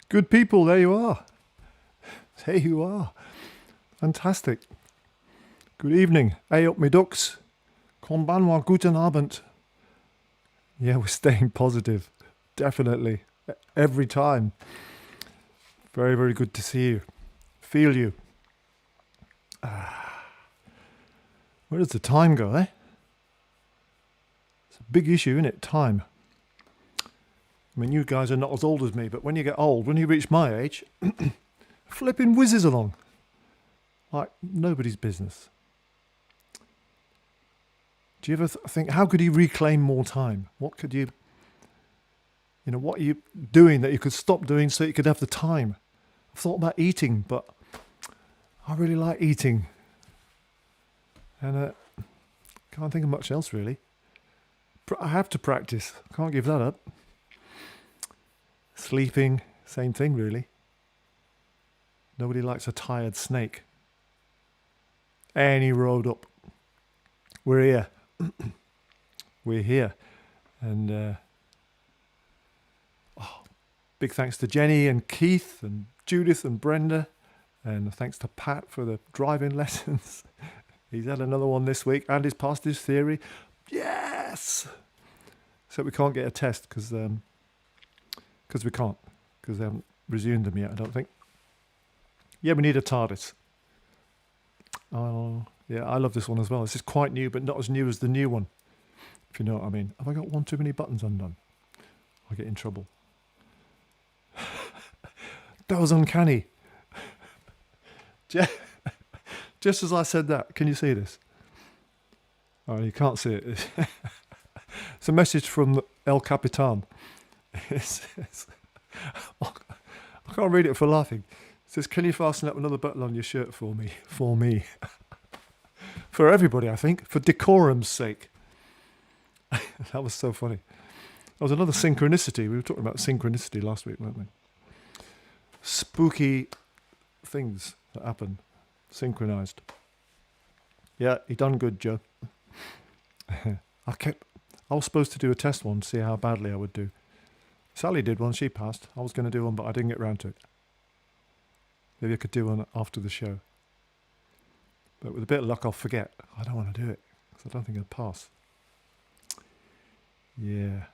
Good people, there you are. There you are. Fantastic. Good evening. Hey up, me ducks. Konbanwa, guten Abend. Yeah, we're staying positive. Definitely. Every time. Very, very good to see you. Feel you. Where does the time go, eh? It's a big issue, isn't it? Time. I mean, you guys are not as old as me, but when you get old, when you reach my age, flipping whizzes along. Like nobody's business. Do you ever think, how could you reclaim more time? What could you, what are you doing that you could stop doing so you could have the time? I've thought about eating, but I really like eating. And can't think of much else, really. I have to practice. Can't give that up. Sleeping, same thing, really. Nobody likes a tired snake. Any road up. We're here. We're here. And big thanks to Jenny and Keith and Judith and Brenda. And thanks to Pat for the driving lessons. He's had another one this week and he's passed his theory. Yes! So we can't get a test because we can't. Because they haven't resumed them yet, I don't think. Yeah, we need a TARDIS. Oh, yeah, I love this one as well. This is quite new, but not as new as the new one. If you know what I mean. Have I got one too many buttons undone? I'll get in trouble. That was uncanny. Just as I said that, can you see this? Oh, you can't see it. It's a message from El Capitan. I can't read it for laughing. It says, can you fasten up another button on your shirt for me? For me. For everybody, I think. For decorum's sake. That was so funny. That was another synchronicity. We were talking about synchronicity last week, weren't we? Spooky things that happen. Synchronized. Yeah, he done good, Joe. I was supposed to do a test one to see how badly I would do. Sally did one, she passed. I was going to do one, but I didn't get round to it. Maybe I could do one after the show. But with a bit of luck, I'll forget. I don't want to do it, because I don't think I'll pass. Yeah.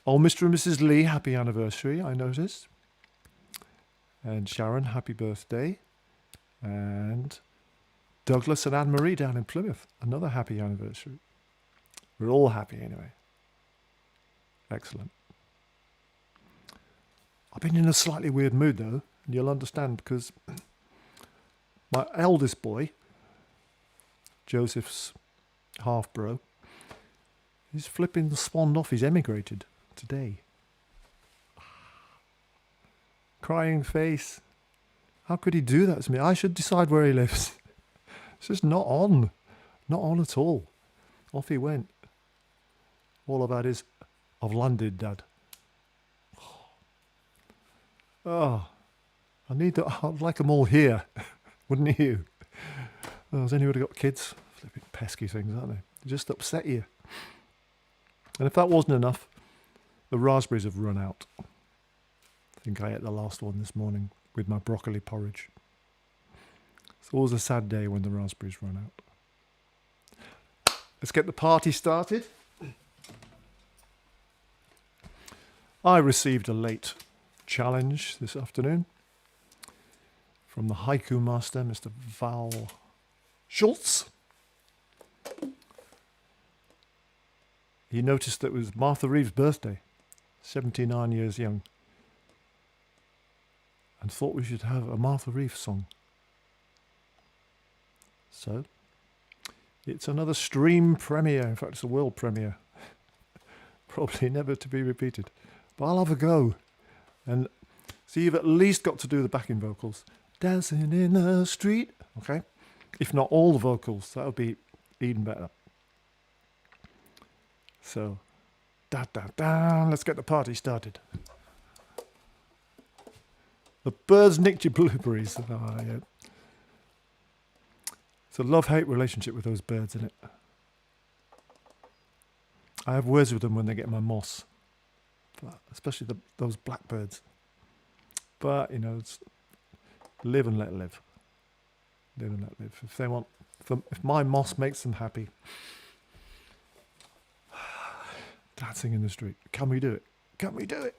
Oh, Mr. and Mrs. Lee, happy anniversary, I noticed. And Sharon, happy birthday. And Douglas and Anne-Marie down in Plymouth, another happy anniversary. We're all happy anyway. Excellent. I've been in a slightly weird mood though, and you'll understand because my eldest boy, Joseph's half-bro, he's flipping the swan off. He's emigrated today. Crying face. How could he do that to me? I should decide where he lives. It's just not on. Not on at all. Off he went. All about is, I've landed, Dad. Oh, I'd like them all here, wouldn't you? Oh, has anybody got kids? Flipping pesky things, aren't they? They just upset you. And if that wasn't enough, the raspberries have run out. I think I ate the last one this morning with my broccoli porridge. It's always a sad day when the raspberries run out. Let's get the party started. I received a late challenge this afternoon from the haiku master, Mr. Val Schultz. He noticed that it was Martha Reeves' birthday, 79 years young, and thought we should have a Martha Reeves song. So, it's another stream premiere. In fact, it's a world premiere. Probably never to be repeated. But I'll have a go. And so you've at least got to do the backing vocals. Dancing in the street. Okay? If not all the vocals, that would be even better. So, da da da, let's get the party started. The birds nicked your blueberries. Oh, yeah. It's a love-hate relationship with those birds, isn't it? I have words with them when they get my moss. but especially those blackbirds. But you know, it's live and let live. Live and let live. If they want, if my moss makes them happy, dancing in the street. Can we do it? Can we do it?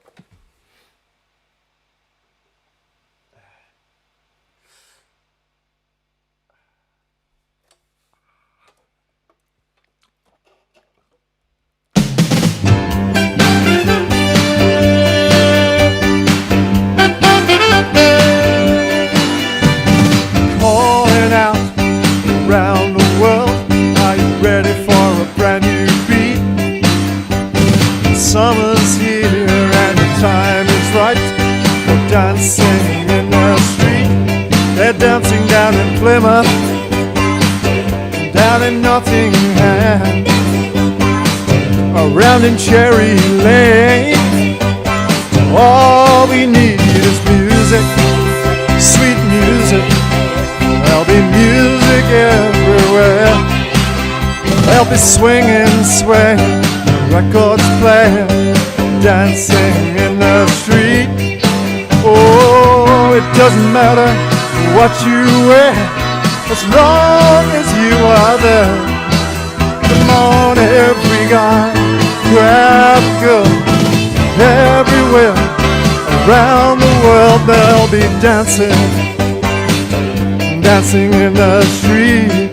Calling out around the world, are you ready for a brand new beat? Summer's here and the time is right for dancing in the street. They're dancing down in Plymouth, down in Nottingham, around in Cherry Lane. All we need is music, sweet music. There'll be music everywhere. There'll be swinging, swaying, records playing, dancing in the street. Oh, it doesn't matter what you wear, as long as you are there. Come on, every guy, grab a girl. Everywhere around the world they'll be dancing, dancing in the street.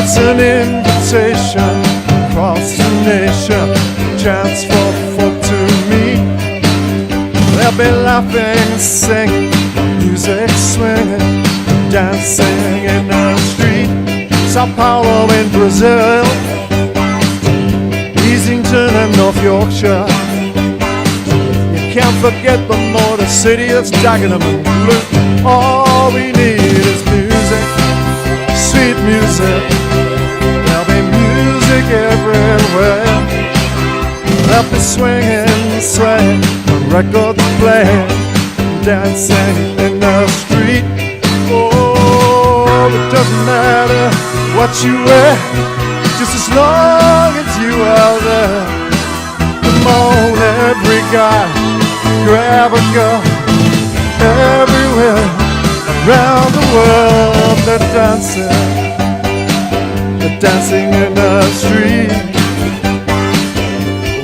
It's an invitation across the nation, chance for folk to meet. They'll be laughing, singing, music swinging, dancing in the street. Sao Paulo in Brazil, Easington and North Yorkshire. You can't forget the Motor City that's Dagenham and Blue. All we need is music, sweet music. There'll be music everywhere. They'll be swinging, swaying, records playing, dancing in the street. Oh, it doesn't matter what you wear, just as long as you are there. Come on, every guy, grab a girl. Everywhere around the world they're dancing in the street.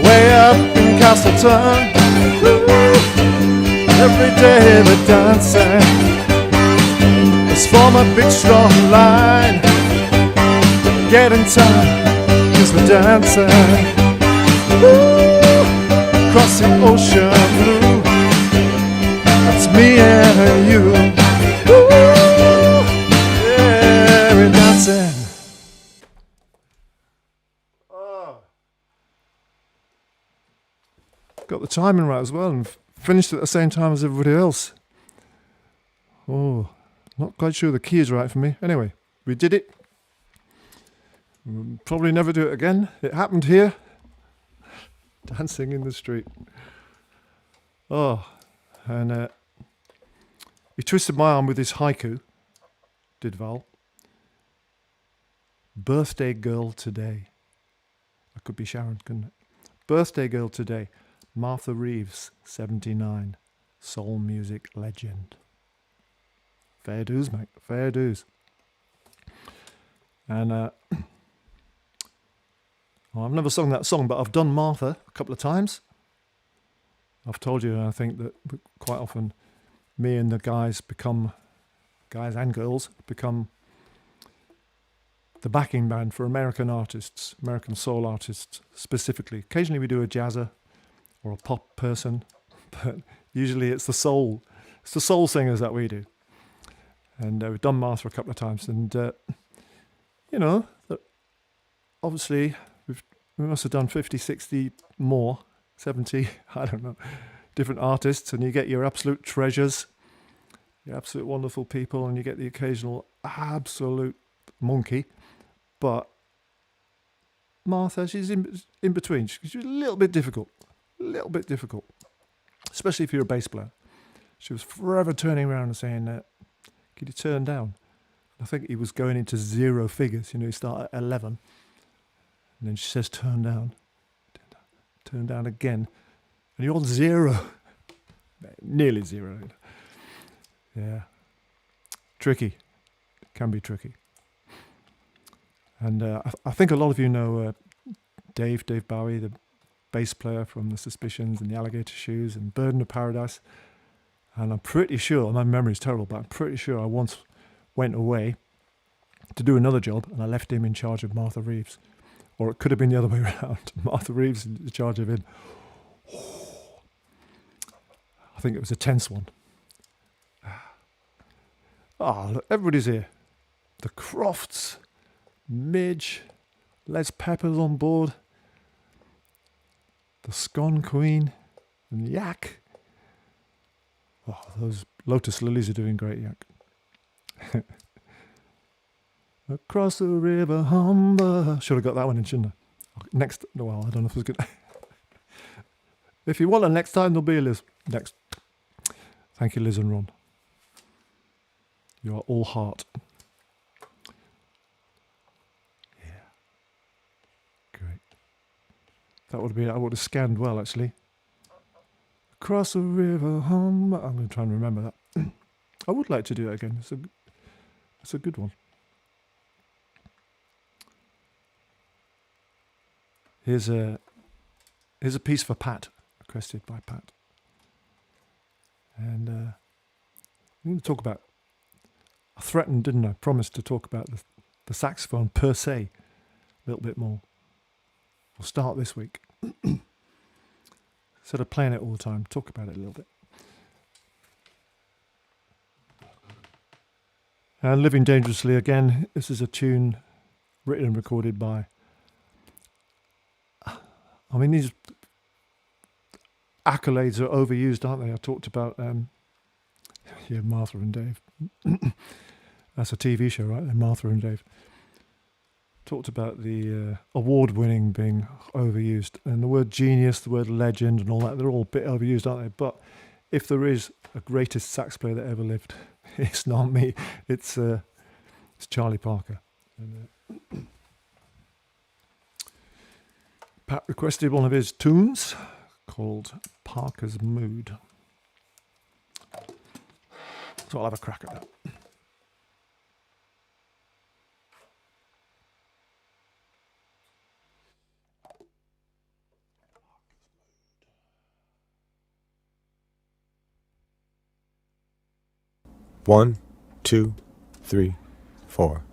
Way up in Castleton, every day they're dancing. Let's form a big strong line, get in time, 'cause we're dancing. Across the ocean blue, that's me and you. Yeah, we're dancing. Got the timing right as well and finished at the same time as everybody else. Oh, not quite sure the key is right for me. Anyway, we did it. We'll probably never do it again. It happened here. Dancing in the street. Oh, and he twisted my arm with his haiku, did Val. Birthday girl today. That could be Sharon, couldn't it? Birthday girl today. Martha Reeves, 79. Soul music legend. Fair dues, mate. Fair dues. And well, I've never sung that song, but I've done Martha a couple of times. I've told you, I think that quite often me and the guys and girls become the backing band for American artists, American soul artists specifically. Occasionally we do a jazzer or a pop person, but usually it's the soul singers that we do. And we've done Martha a couple of times, and obviously we must have done 50, 60 more, 70, I don't know, different artists, and you get your absolute treasures, your absolute wonderful people, and you get the occasional absolute monkey. But Martha, she's in between. She's a little bit difficult, especially if you're a bass player. She was forever turning around and saying, could you turn down? I think he was going into zero figures. You start at 11. And then she says, turn down again. And you're on zero. Nearly zero. Yeah. Tricky. It can be tricky. And I think a lot of you know Dave Bowie, the bass player from The Suspicions and the Alligator Shoes and Burden of Paradise. And I'm pretty sure, my memory's terrible, but I'm pretty sure I once went away to do another job and I left him in charge of Martha Reeves. Or it could have been the other way around. Martha Reeves in charge of him. I think it was a tense one. Look, everybody's here. The Crofts, Midge, Les Pepper's on board, the Scone Queen, and Yak. Oh, those Lotus Lilies are doing great, Yak. Across the river, Humber. Should have got that one in, shouldn't I? Next, well, I don't know if it's good. If you want a next time, there'll be a Liz. Next. Thank you, Liz and Ron. You are all heart. Yeah. Great. I would have scanned well, actually. Across the river, Humber. I'm going to try and remember that. I would like to do that again. It's a good one. Here's a piece for Pat, requested by Pat. And we need to talk about, I threatened, didn't I? Promised to talk about the saxophone per se a little bit more. We'll start this week. Instead of playing it all the time, talk about it a little bit. And Living Dangerously again, this is a tune written and recorded by, I mean, these accolades are overused, aren't they? I talked about, Martha and Dave. That's a TV show, right? Martha and Dave. Talked about the award-winning being overused. And the word genius, the word legend and all that, they're all a bit overused, aren't they? But if there is a greatest sax player that ever lived, it's not me. It's Charlie Parker. And, Pat requested one of his tunes called Parker's Mood. So I'll have a crack at that. One, two, three, four.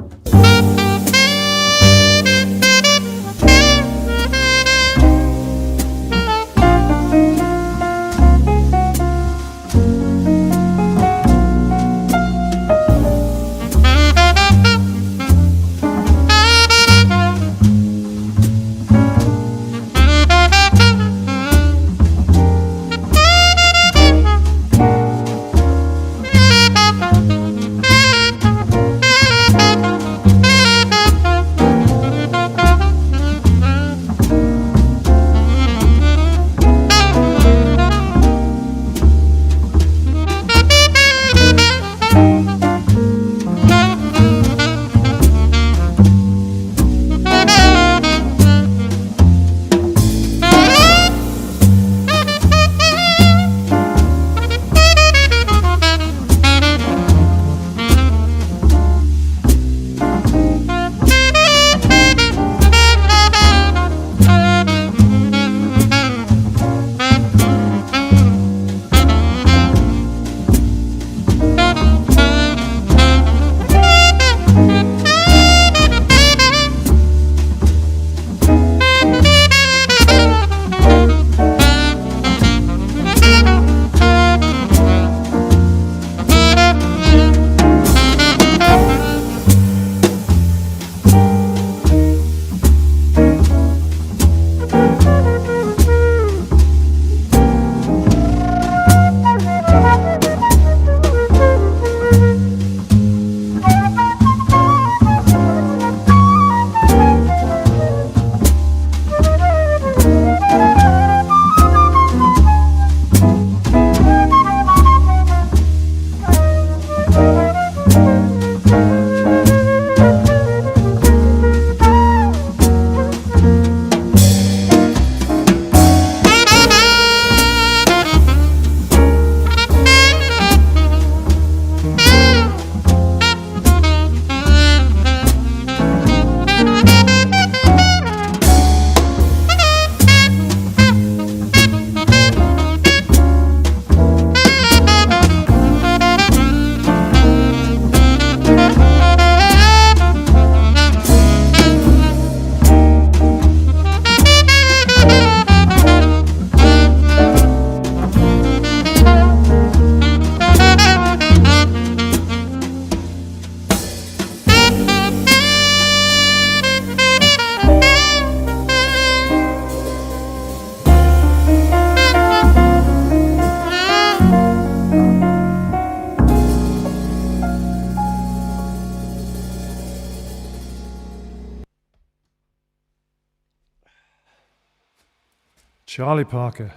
Charlie Parker.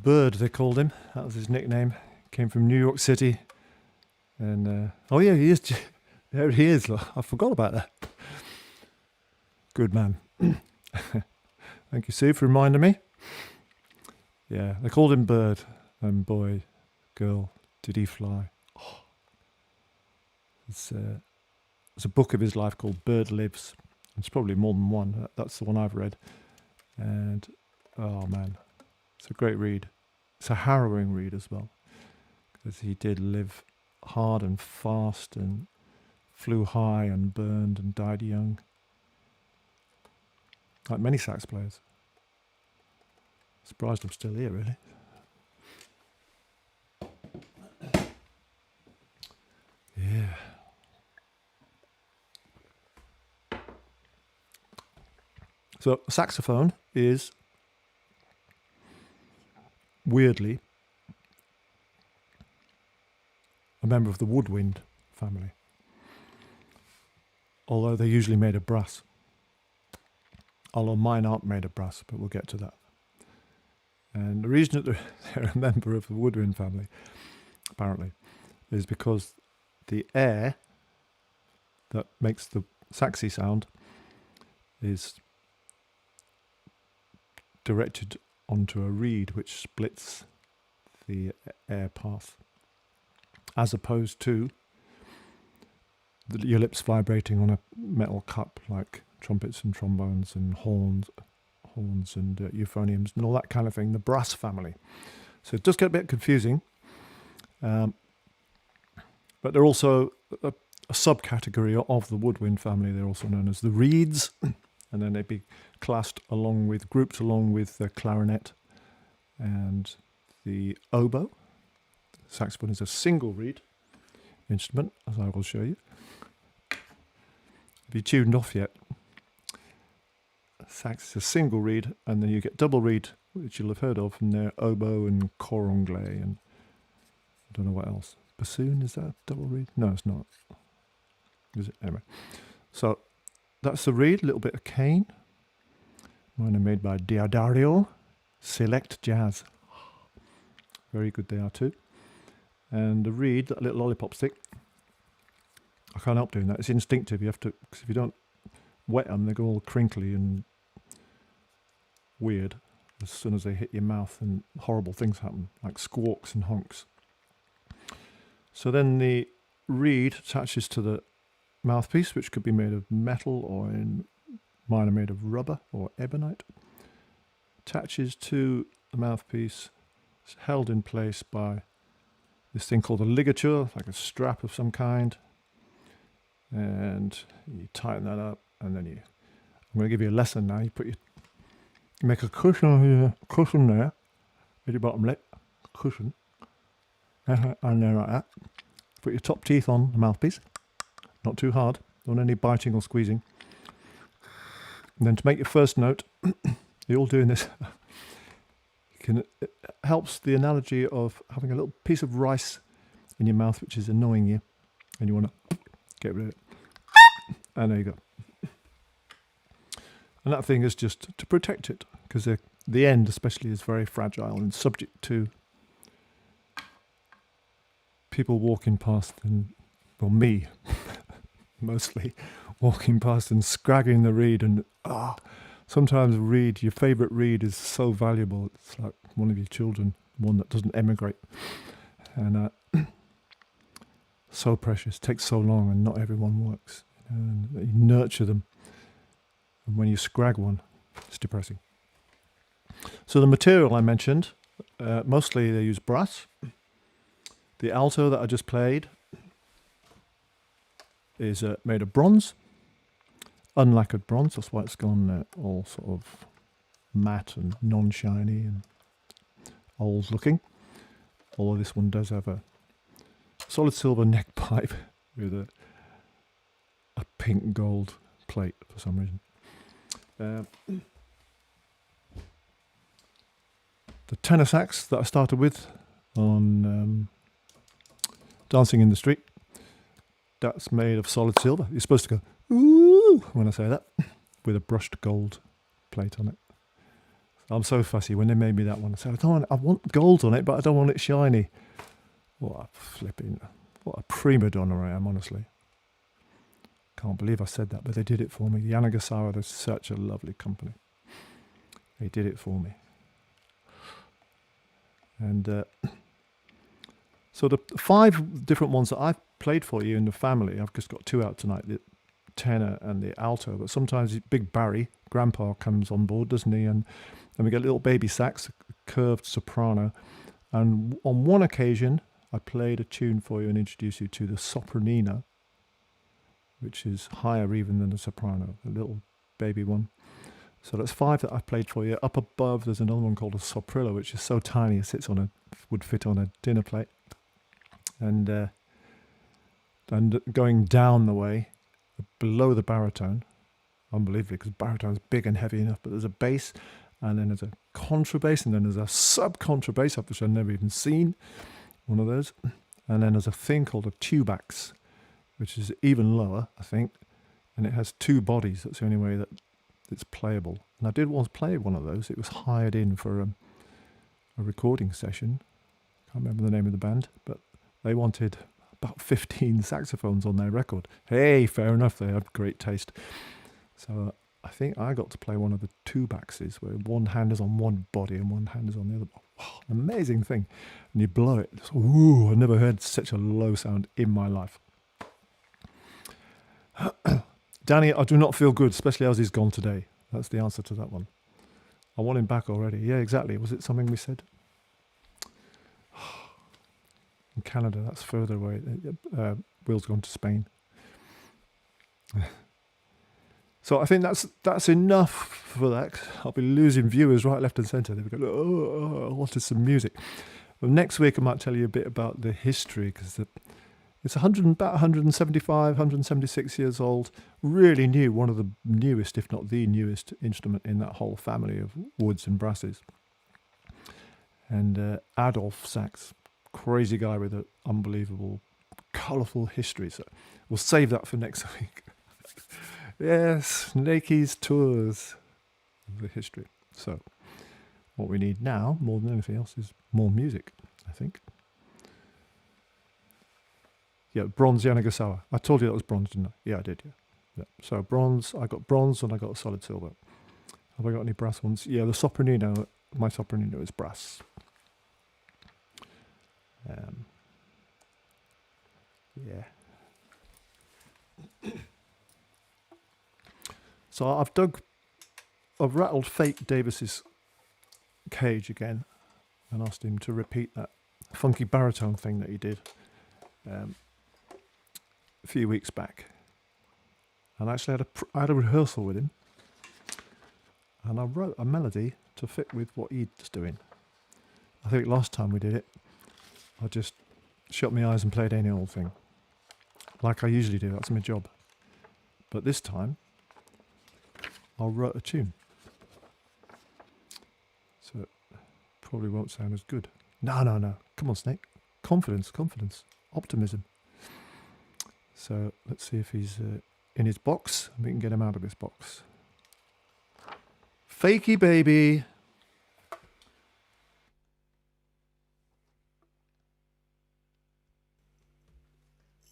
Bird, they called him. That was his nickname. Came from New York City. And, oh yeah, he is. There he is. Look. I forgot about that. Good man. Thank you, Sue, for reminding me. Yeah, they called him Bird. And boy, girl, did he fly. Oh. It's a book of his life called Bird Lives. It's probably more than one. That's the one I've read. And, oh man, it's a great read. It's a harrowing read as well. Because he did live hard and fast and flew high and burned and died young. Like many sax players. Surprised I'm still here, really. Yeah. So, saxophone is weirdly a member of the Woodwind family, although they're usually made of brass. Although mine aren't made of brass, but we'll get to that. And the reason that they're a member of the Woodwind family, apparently, is because the air that makes the saxy sound is directed onto a reed which splits the air path, as opposed to your lips vibrating on a metal cup like trumpets and trombones and horns and euphoniums and all that kind of thing, the brass family. So it does get a bit confusing, but they're also a subcategory of the Woodwind family. They're also known as the reeds, and then they'd be grouped along with the clarinet and the oboe. Saxophone is a single reed instrument, as I will show you. Have you tuned off yet? Sax is a single reed, and then you get double reed, which you'll have heard of, and they're oboe and cor anglais, and I don't know what else. Bassoon, is that a double reed? No, it's not. Is it? Anyway. So that's the reed, a little bit of cane. Mine are made by Diodario Select Jazz. Very good they are too. And the reed, that little lollipop stick, I can't help doing that. It's instinctive. You have to, because if you don't wet them, they go all crinkly and weird as soon as they hit your mouth, and horrible things happen, like squawks and honks. So then the reed attaches to the mouthpiece, which could be made of metal, or mine are made of rubber or ebonite. Attaches to the mouthpiece. It's held in place by this thing called a ligature, like a strap of some kind. And you tighten that up, and then I'm going to give you a lesson now. You make a cushion there, with your bottom lip, cushion, and then like that. Put your top teeth on the mouthpiece, not too hard, don't want any biting or squeezing. And then to make your first note, you're all doing this. It helps the analogy of having a little piece of rice in your mouth which is annoying you, and you want to get rid of it. And there you go. And that thing is just to protect it, because the end especially is very fragile and subject to people walking past, and, well, me mostly, walking past and scragging the reed. And sometimes your favourite reed is so valuable. It's like one of your children, one that doesn't emigrate. And so precious, takes so long, and not everyone works. And you nurture them. And when you scrag one, it's depressing. So the material I mentioned, mostly they use brass. The alto that I just played is made of bronze, unlacquered bronze. That's why it's gone all sort of matte and non-shiny and old looking. Although this one does have a solid silver neck pipe with a pink gold plate for some reason. The tenor sax that I started with on Dancing in the Street, that's made of solid silver. You're supposed to go, ooh, when I say that, with a brushed gold plate on it. I'm so fussy when they made me that one. I said, I want gold on it, but I don't want it shiny. What a prima donna I am, honestly. Can't believe I said that, but they did it for me. Yanagasawa, they're such a lovely company. They did it for me. And so the 5 different ones that I've played for you in the family, I've just got 2 out tonight, the tenor and the alto, but sometimes Big Barry, Grandpa, comes on board, doesn't he? And then we get little baby sax, a curved soprano. And on one occasion, I played a tune for you and introduced you to the sopranina, which is higher even than the soprano, the little baby one. So that's 5 that I've played for you. Up above, there's another one called a soprilla, which is so tiny it would fit on a dinner plate. And going down the way, below the baritone, unbelievably, because baritone's big and heavy enough, but there's a bass, and then there's a contrabass, and then there's a sub-contrabass, which I've never even seen, one of those. And then there's a thing called a tubax, which is even lower, I think, and it has 2 bodies. That's the only way that it's playable. And I did once play one of those. It was hired in for a recording session. Can't remember the name of the band, but they wanted about 15 saxophones on their record. Hey, fair enough, they had great taste. So I think I got to play one of the tubaxes where one hand is on one body and one hand is on the other. Wow, amazing thing. And you blow it. Ooh, I've never heard such a low sound in my life. Danny, I do not feel good, especially as he's gone today. That's the answer to that one. I want him back already. Yeah, exactly. Was it something we said? In Canada, that's further away. Will's gone to Spain. So I think that's enough for that. I'll be losing viewers right, left and centre. They'll be going, oh, I wanted some music. Well, next week I might tell you a bit about the history, because it's about 175, 176 years old. Really new, one of the newest, if not the newest instrument in that whole family of woods and brasses. And Adolf Sax, crazy guy with an unbelievable, colourful history. So we'll save that for next week. Yes, Nakey's tours of the history. So what we need now, more than anything else, is more music, I think. Yeah, bronze Yanagasawa. I told you that was bronze, didn't I? Yeah, I did, yeah. So bronze, I got bronze and I got a solid silver. Have I got any brass ones? Yeah, the sopranino, my sopranino is brass. Yeah. So I've rattled Fake Davis's cage again and asked him to repeat that funky baritone thing that he did a few weeks back. And I actually had a rehearsal with him, and I wrote a melody to fit with what he's doing. I think last time we did it, I just shut my eyes and played any old thing, like I usually do. That's my job. But this time, I wrote a tune, so it probably won't sound as good. No. Come on, Snake. Confidence, optimism. So let's see if he's in his box, and we can get him out of his box. Fakey baby.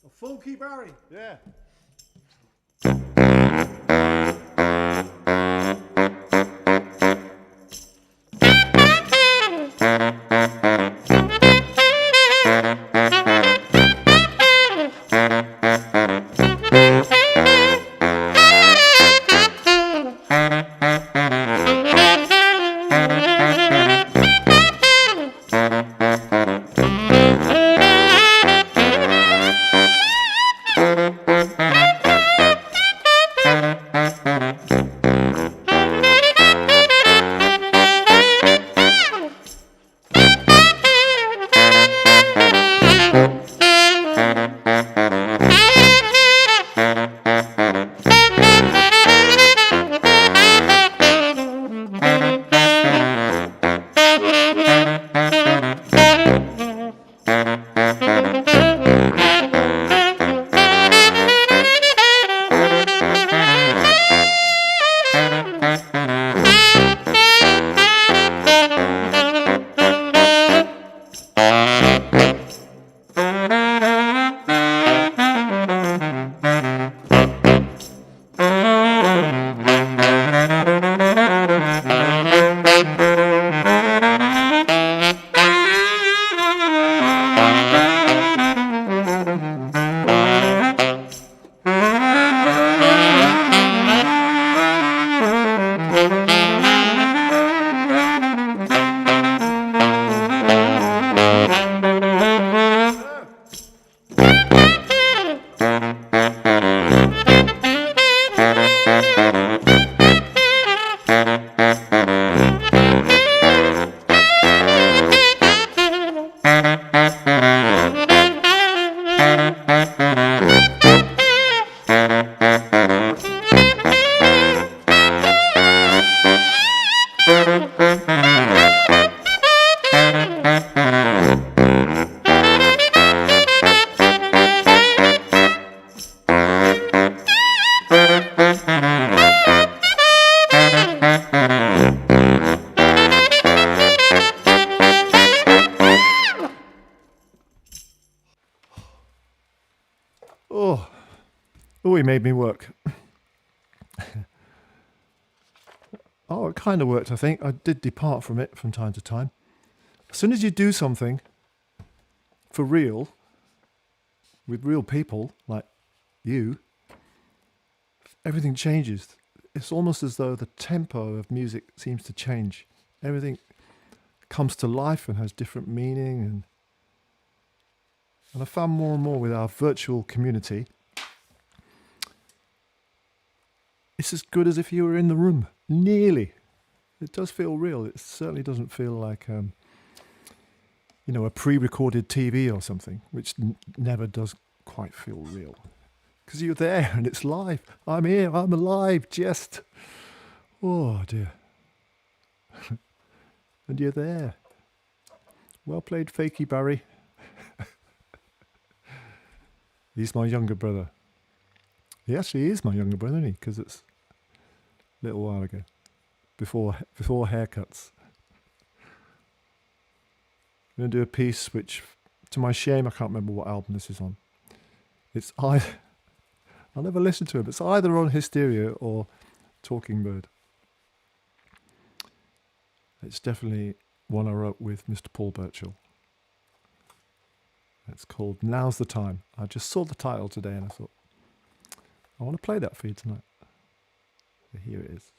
A funky Barry. Yeah. Oh, he made me work. Oh, it kind of worked, I think. I did depart from it from time to time. As soon as you do something for real, with real people like you, everything changes. It's almost as though the tempo of music seems to change. Everything comes to life and has different meaning. And I found more and more with our virtual community, it's as good as if you were in the room. Nearly. It does feel real. It certainly doesn't feel like, a pre-recorded TV or something, which never does quite feel real. Because you're there and it's live. I'm here. I'm alive. Just. Oh, dear. And you're there. Well played, Fakey Barry. He's my younger brother. He actually is my younger brother, isn't he? Because it's a little while ago. Before haircuts. I'm going to do a piece which, to my shame, I can't remember what album this is on. It's either... I'll never listen to it. It's either on Hysteria or Talking Bird. It's definitely one I wrote with Mr. Paul Burchill. It's called Now's the Time. I just saw the title today and I thought, I want to play that for you tonight. So here it is.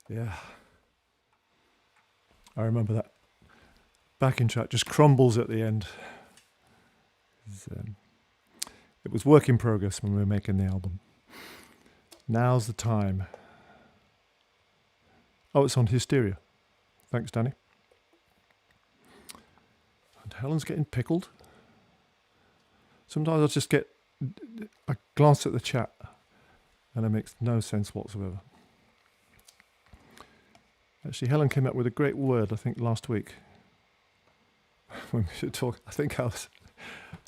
Yeah. I remember that backing track just crumbles at the end. It was work in progress when we were making the album. Now's the time. Oh, it's on Hysteria. Thanks, Danny. And Helen's getting pickled. Sometimes I glance at the chat and it makes no sense whatsoever. Actually, Helen came up with a great word, I think, last week. When we should talk, I think I was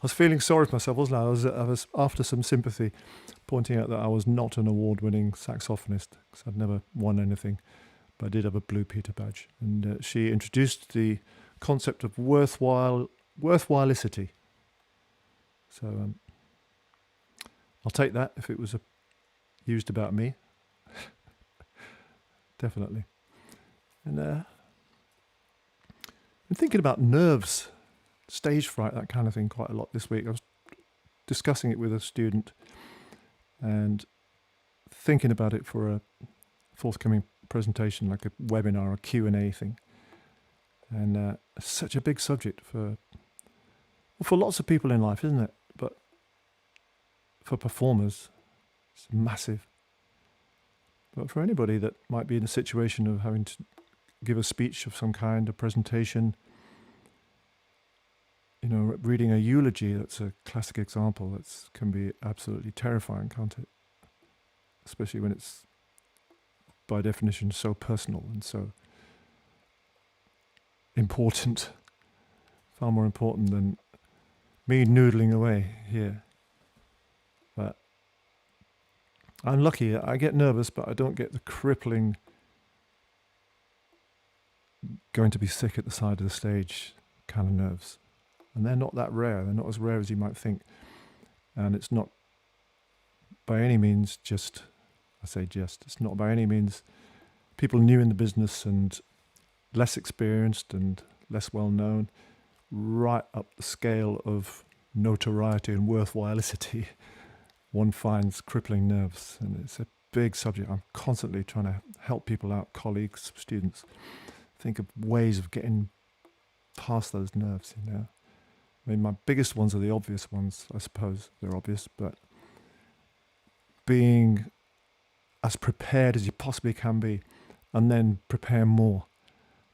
feeling sorry for myself, wasn't I? I was after some sympathy, pointing out that I was not an award-winning saxophonist, because I'd never won anything, but I did have a Blue Peter badge. And she introduced the concept of worthwhileicity. So I'll take that if it was used about me. Definitely. And I'm thinking about nerves, stage fright, that kind of thing quite a lot this week. I was discussing it with a student and thinking about it for a forthcoming presentation, like a webinar or Q&A thing. And it's such a big subject for lots of people in life, isn't it? But for performers, it's massive. But for anybody that might be in a situation of having to give a speech of some kind, a presentation, reading a eulogy, that's a classic example. That can be absolutely terrifying, can't it? Especially when it's, by definition, so personal and so important. Far more important than me noodling away here. But I'm lucky. I get nervous, but I don't get the crippling going to be sick at the side of the stage kind of nerves. And they're not that rare. They're not as rare as you might think. And it's not by any means it's not by any means people new in the business and less experienced and less well known, right up the scale of notoriety and worthwhileicity, one finds crippling nerves. And it's a big subject. I'm constantly trying to help people out, colleagues, students, think of ways of getting past those nerves, I mean, my biggest ones are the obvious ones, I suppose. They're obvious, but being as prepared as you possibly can be and then prepare more.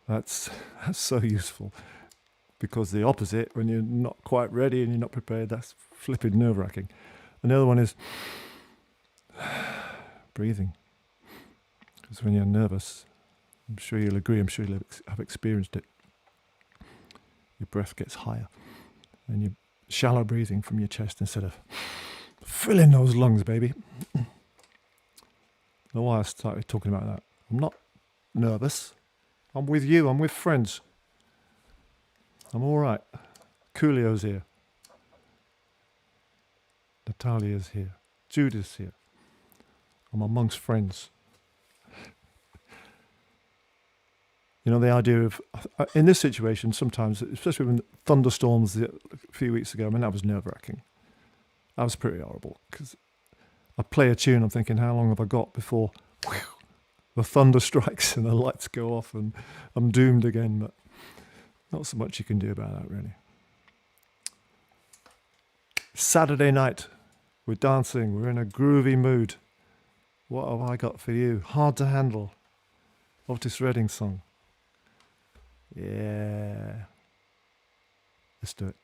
That's so useful, because the opposite, when you're not quite ready and you're not prepared, that's flipping nerve-wracking. And the other one is breathing. Because when you're nervous, I'm sure you'll agree, I'm sure you'll have experienced it, your breath gets higher and you're shallow breathing from your chest instead of filling those lungs, baby. I don't know why I started talking about that. I'm not nervous. I'm with you. I'm with friends. I'm all right. Coolio's here. Natalia's here. Judith's here. I'm amongst friends. The idea of, in this situation, sometimes, especially when thunderstorms a few weeks ago, that was nerve-wracking. That was pretty horrible, because I play a tune, I'm thinking, how long have I got before the thunder strikes and the lights go off and I'm doomed again, but not so much you can do about that, really. Saturday night, we're dancing, we're in a groovy mood. What have I got for you? Hard to Handle, Otis Redding song. Yeah. Let's do it.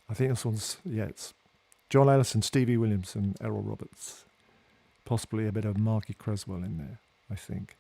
I think this one's, it's John Ellison, Stevie Williams and Errol Roberts. Possibly a bit of Marky Creswell in there, I think.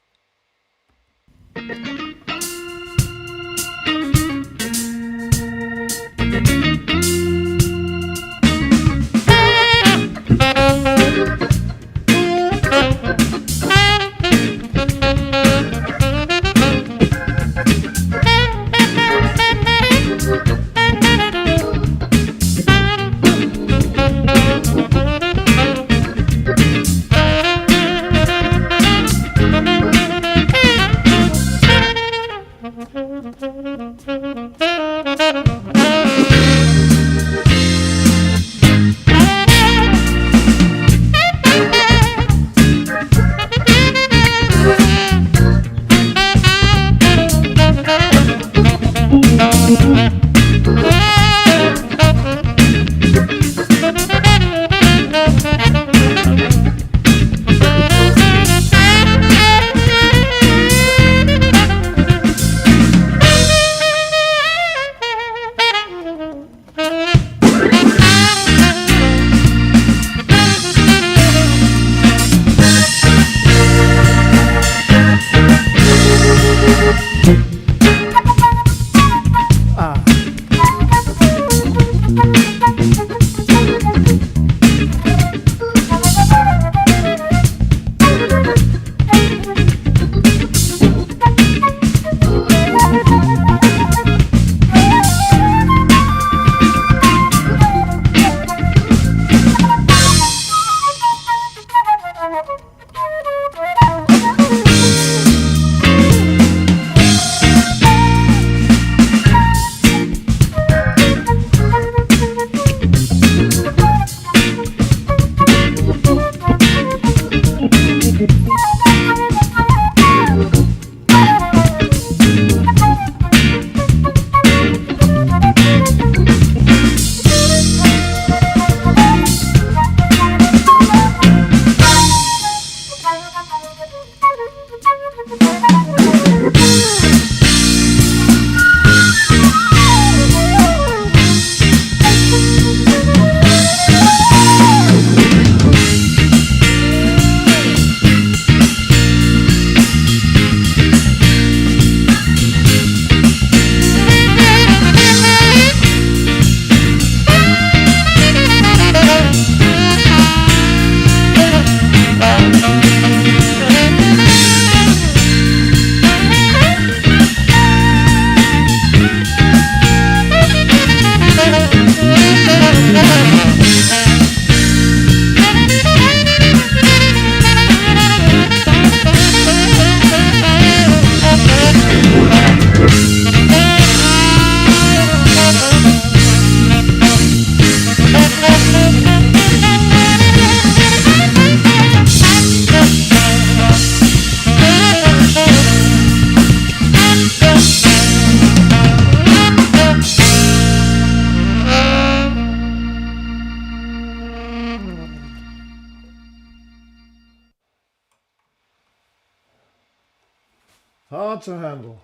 Hard to handle.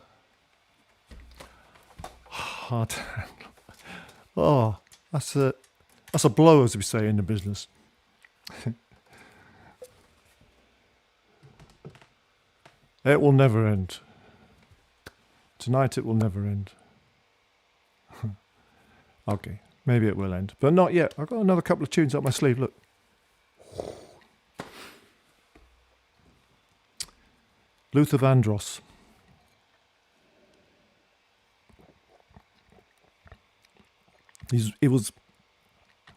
Hard to handle. Oh, that's a blow, as we say in the business. It will never end. Tonight it will never end. Okay, maybe it will end, but not yet. I've got another couple of tunes up my sleeve. Look. Luther Vandross. He was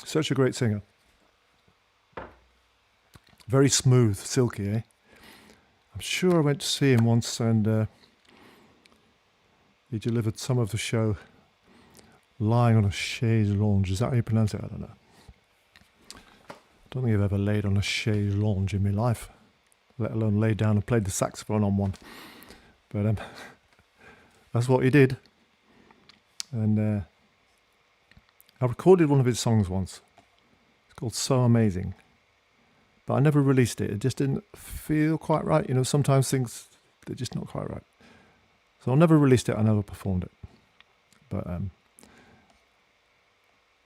such a great singer. Very smooth, silky, eh? I'm sure I went to see him once and he delivered some of the show lying on a chaise lounge. Is that how you pronounce it? I don't know. Don't think I've ever laid on a chaise lounge in my life, let alone laid down and played the saxophone on one. But that's what he did. And I recorded one of his songs once. It's called So Amazing. But I never released it. It just didn't feel quite right. You know, sometimes things, they're just not quite right. So I never released it. I never performed it. But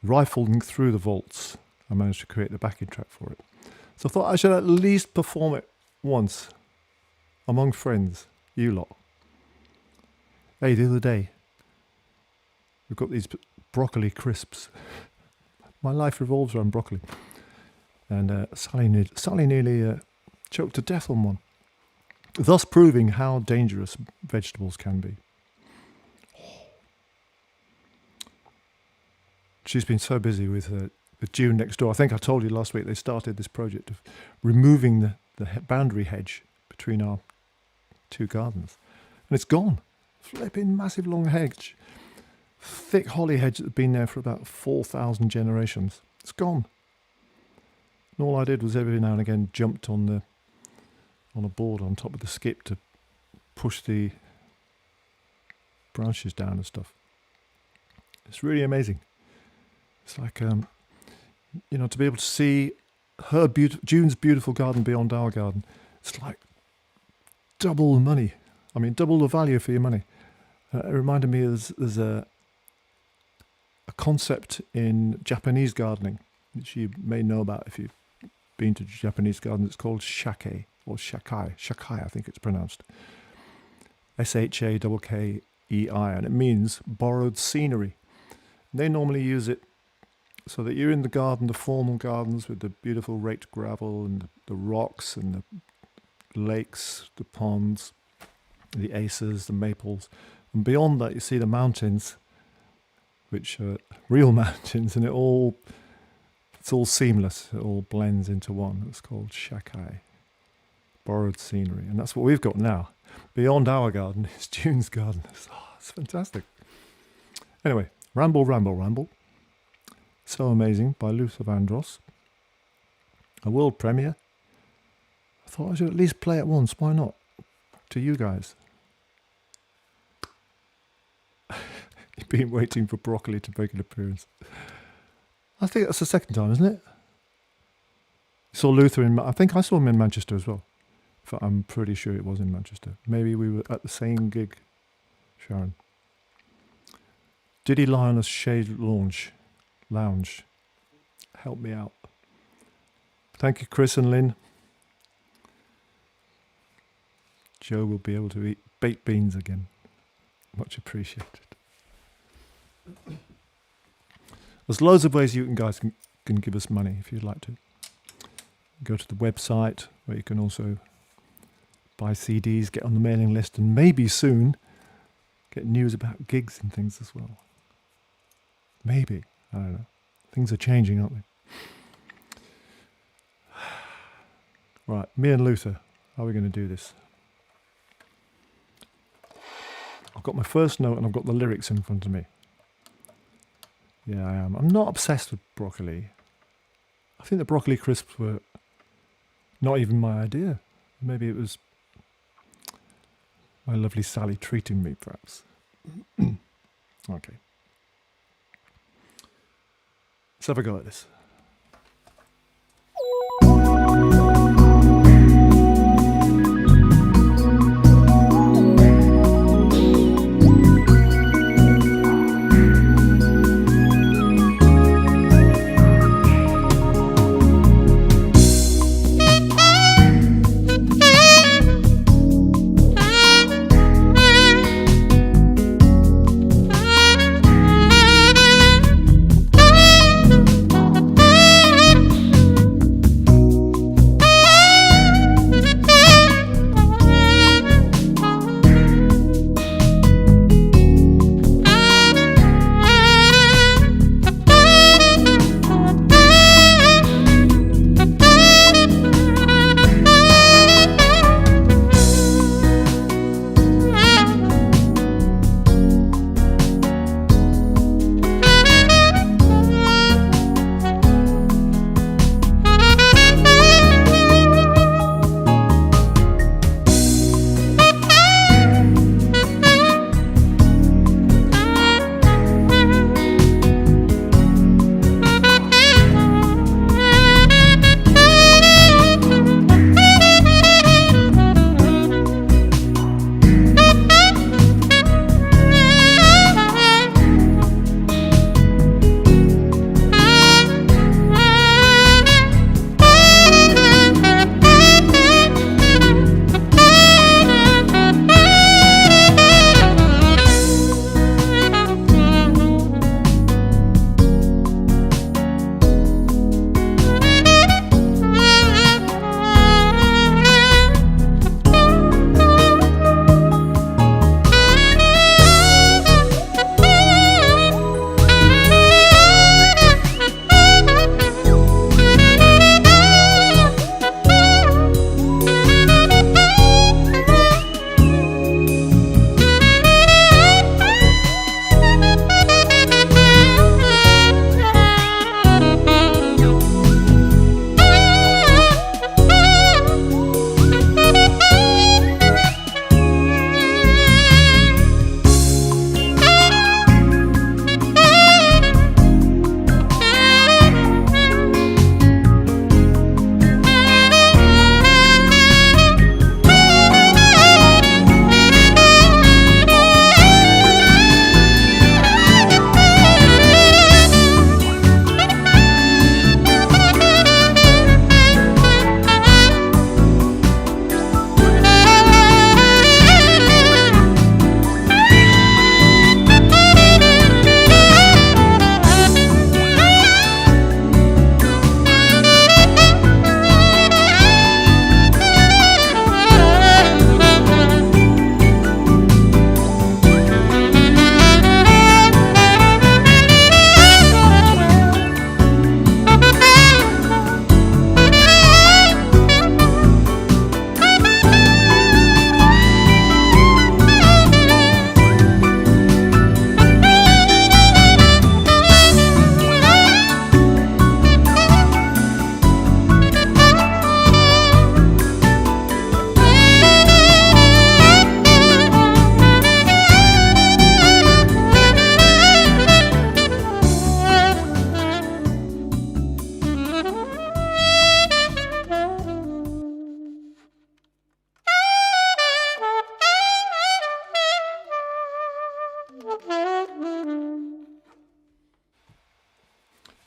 rifling through the vaults, I managed to create the backing track for it. So I thought I should at least perform it once among friends, you lot. Hey, the other day, we've got these broccoli crisps. My life revolves around broccoli. And Sally nearly choked to death on one, thus proving how dangerous vegetables can be. She's been so busy with June next door. I think I told you last week they started this project of removing the boundary hedge between our two gardens. And it's gone. Flipping massive long hedge. Thick holly hedge that's been there for about 4,000 generations. It's gone. And all I did was every now and again jumped on a board on top of the skip to push the branches down and stuff. It's really amazing. It's like, to be able to see June's beautiful garden beyond our garden. It's like double the money. I mean, double the value for your money. It reminded me there's a concept in Japanese gardening, which you may know about if you've been to Japanese gardens. It's called shake or shakai. Shakai, I think it's pronounced. SHAKKEI, and it means borrowed scenery. They normally use it so that you're in the garden, the formal gardens with the beautiful raked gravel and the rocks and the lakes, the ponds, the acres, the maples. And beyond that, you see the mountains, which are real mountains, and it's all seamless. It all blends into one. It's called shakai, borrowed scenery. And that's what we've got now. Beyond our garden is June's garden. It's fantastic. Anyway, Ramble. So Amazing by Luther Vandross. A world premiere. I thought I should at least play it once. Why not? To you guys. You've been waiting for broccoli to make an appearance. I think that's the second time, isn't it? You saw Luther I think I saw him in Manchester as well. I'm pretty sure it was in Manchester. Maybe we were at the same gig, Sharon. Did he lie on a shade lounge? Help me out. Thank you, Chris and Lynn. Joe will be able to eat baked beans again. Much appreciated. There's loads of ways you guys can give us money if you'd like to. Go to the website where you can also buy CDs, get on the mailing list, and maybe soon get news about gigs and things as well. Maybe. I don't know. Things are changing, aren't they? Right, me and Luther, how are we going to do this? I've got my first note and I've got the lyrics in front of me. Yeah, I am. I'm not obsessed with broccoli. I think the broccoli crisps were not even my idea. Maybe it was my lovely Sally treating me, perhaps. Okay. Let's have a go at this.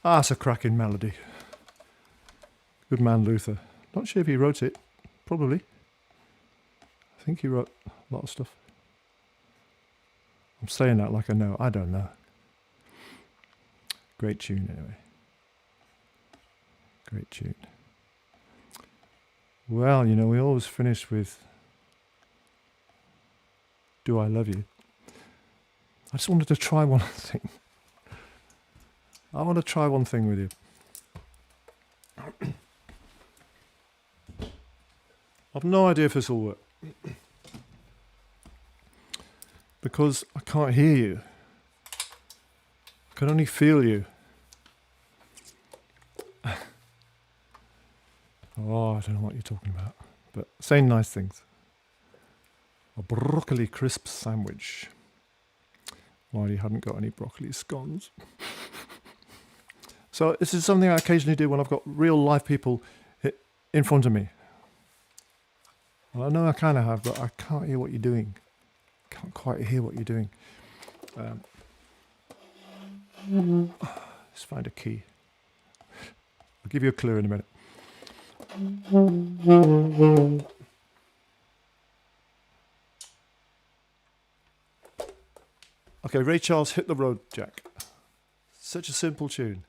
Ah, it's a cracking melody. Good man, Luther. Not sure if he wrote it. Probably. I think he wrote a lot of stuff. I'm saying that like I know. I don't know. Great tune, anyway. Great tune. Well, you know, we always finish with Do I Love You? I just wanted to try one thing. I want to try one thing with you. I've no idea if this will work. Because I can't hear you. I can only feel you. Oh, I don't know what you're talking about. But saying nice things. A broccoli crisp sandwich. While you hadn't got any broccoli scones. So this is something I occasionally do when I've got real live people in front of me. Well, I know I kind of have, but I can't hear what you're doing. Can't quite hear what you're doing. Let's find a key. I'll give you a clue in a minute. Okay, Ray Charles, Hit the Road, Jack. Such a simple tune.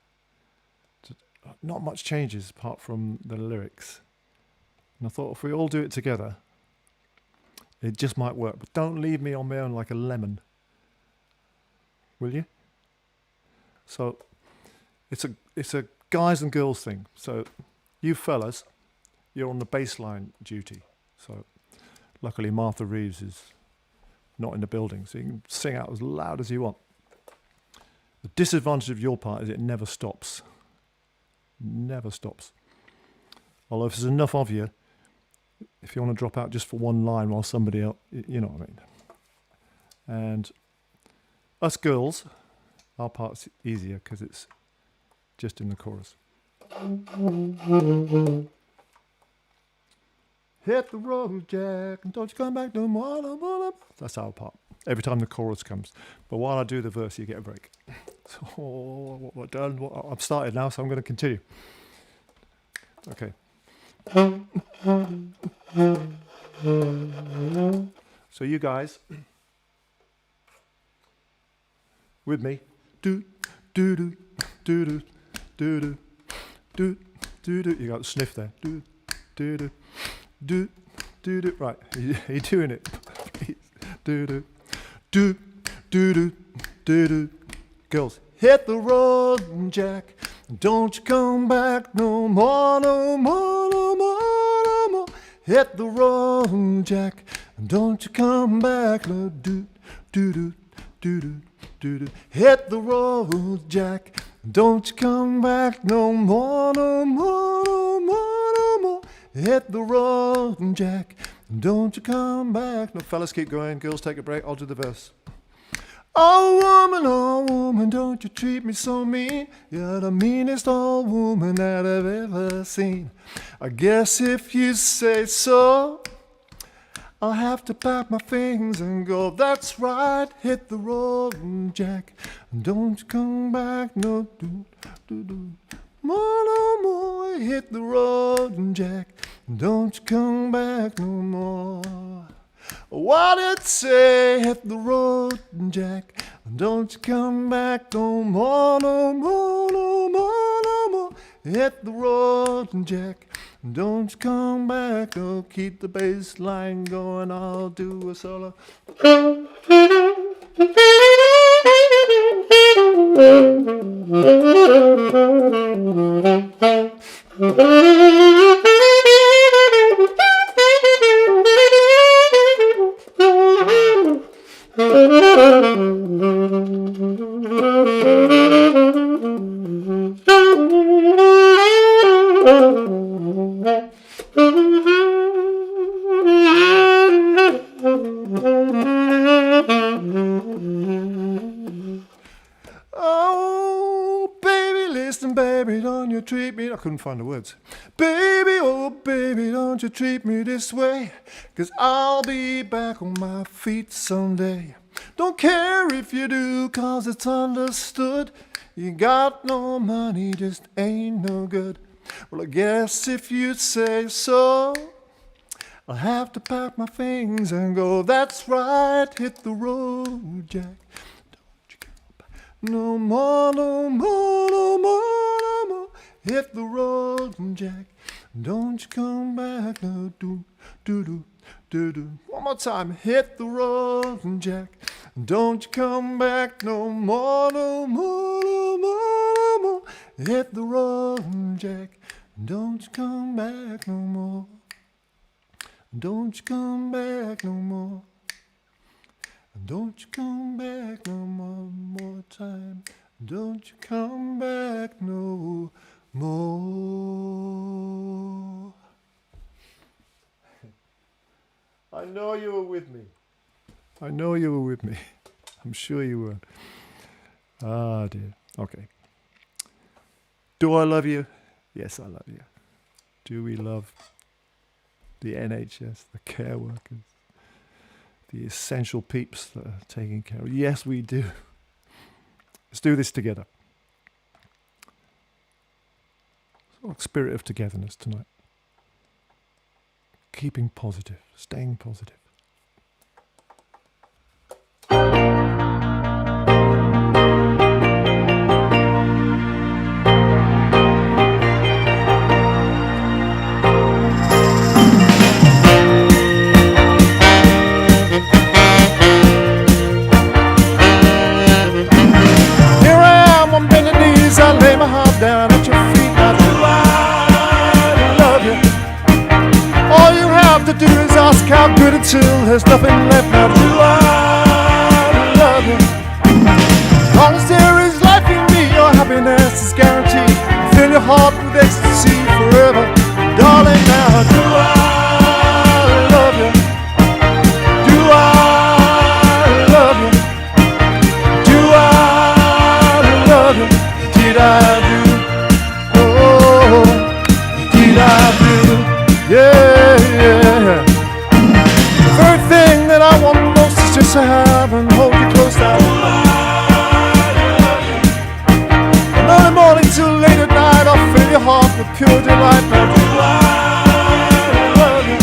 Not much changes apart from the lyrics. And I thought if we all do it together, it just might work. But don't leave me on my own like a lemon. Will you? So it's a guys and girls thing. So you fellas, you're on the bass line duty. So luckily Martha Reeves is not in the building, so you can sing out as loud as you want. The disadvantage of your part is it never stops. Never stops. Although if there's enough of you, if you want to drop out just for one line while somebody else, you know what I mean. And us girls, our part's easier because it's just in the chorus. Hit the road, Jack, and don't you come back no more, no more, no more. That's our part. Every time the chorus comes. But while I do the verse, you get a break. So what done? I've started now, so I'm going to continue. Okay. So you guys, with me, do do do do do do do do do. You got the sniff there. Do do do do do do. Right, you're doing it. Do do do do do do do. Girls, hit the road, Jack. Don't you come back no more, no more, no more, no more. Hit the road, Jack. Don't you come back, no do do do do do do do. Hit the road, Jack. Don't you come back no more, no more, no more, no more. Hit the road, Jack. Don't you come back. No, fellas, keep going. Girls, take a break. I'll do the verse. Oh woman, don't you treat me so mean. You're the meanest old woman that I've ever seen. I guess if you say so, I'll have to pack my things and go. That's right, hit the road, Jack. Don't you come back, no, do, do, do. More, no more, hit the road, Jack. Don't you come back no more. What did it say? Hit the road, Jack. Don't you come back no more, no more, no more, no more. Hit the road, Jack. Don't you come back. No, keep the bass line going. I'll do a solo. Oh, baby, listen, baby, don't you treat me... I couldn't find the words. Baby, oh, baby, don't you treat me this way, 'cause I'll be back on my feet someday. Don't care if you do, 'cause it's understood. You got no money, just ain't no good. Well, I guess if you say so, I'll have to pack my things and go. That's right, hit the road, Jack. Don't you come back no more, no more, no more, no more. Hit the road, Jack. Don't you come back, no, do, do, do, do, do. One more time, hit the road, Jack. Don't you come back no more, no more, no more, no more. Hit the road, Jack. Don't you come back no more. Don't you come back no more. Don't you come back no more time. Don't you come back no more. I know you were with me. I know you were with me. I'm sure you were. Ah, dear. Okay. Do I love you? Yes, I love you. Do we love the NHS, the care workers, the essential peeps that are taking care of? Yes, we do. Let's do this together. Sort of spirit of togetherness tonight. Keeping positive, staying positive. I lay my heart down at your feet. Now do I love you? All you have to do is ask how good until there's nothing left. Now do I love you? As long as there is life in me, your happiness is guaranteed. Fill your heart with ecstasy forever, darling. Now do I love you? Do I love you? Do I love you? Did I do? Oh, did I do? Yeah, yeah. The very thing that I want most is just to have and hold you close now. From early morning till late at night, I'll fill your heart with pure delight. Now do I love you?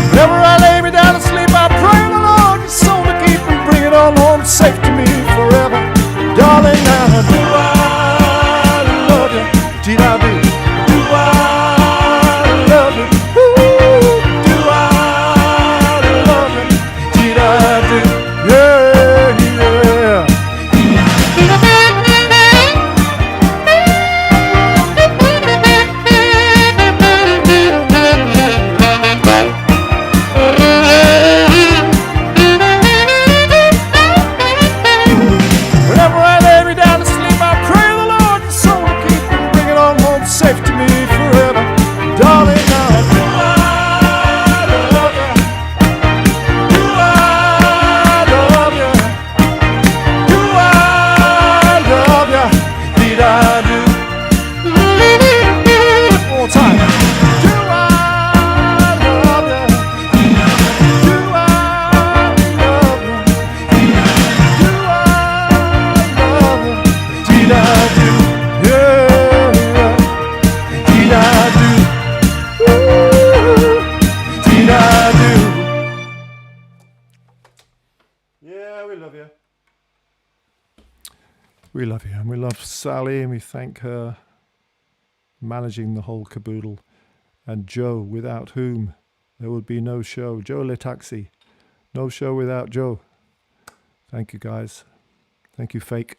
Whenever I lay me down to sleep, I pray the Lord your soul to keep and bring it all home safe to me forever, darling. Now do I? Did I do? Do I love you? Ooh, do I love you? Did I do? Yeah, yeah. Whenever I lay me down to sleep, I pray the Lord your soul to keep and bring it on home safe to me forever, darling. Now do I love you? Do I love you? Do I love you? Did I do? One more time. Do I love you? Do I love you? Do I love you? Did I do? Yeah, did I do? Ooh, did I do? Yeah, we love you. We love you, and we love Sally, and we thank her managing the whole caboodle, and Joe, without whom there would be no show. Joe Le Taxi, no show without Joe. Thank you, guys. Thank you, Fake.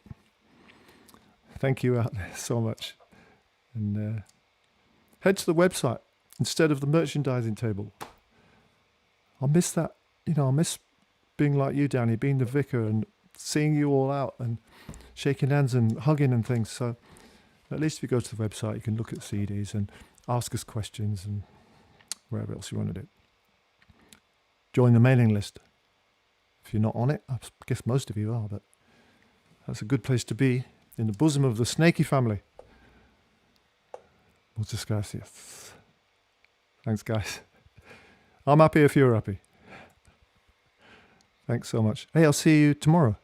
Thank you out there so much. And head to the website instead of the merchandising table. I'll miss that. You know, I'll miss being like you, Danny, being the vicar and seeing you all out and shaking hands and hugging and things. So at least if you go to the website, you can look at CDs and ask us questions and wherever else you want to do. Join the mailing list. If you're not on it, I guess most of you are, but that's a good place to be, in the bosom of the Snaky family. Muchas gracias. Thanks, guys. I'm happy if you're happy. Thanks so much. Hey, I'll see you tomorrow.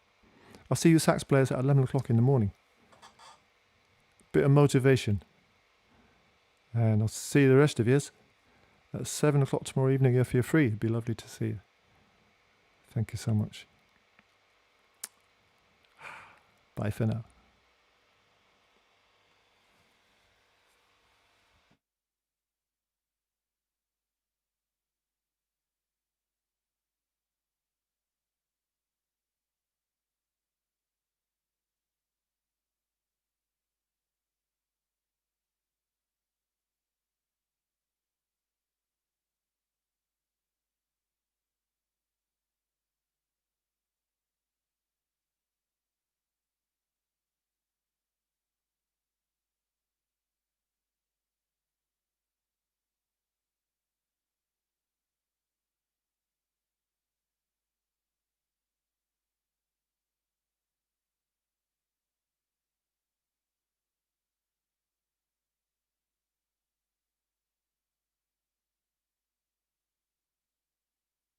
I'll see you sax players at 11 o'clock in the morning. bit of motivation. And I'll see the rest of you at 7 o'clock tomorrow evening if you're free. It'd be lovely to see you. Thank you so much. Bye for now.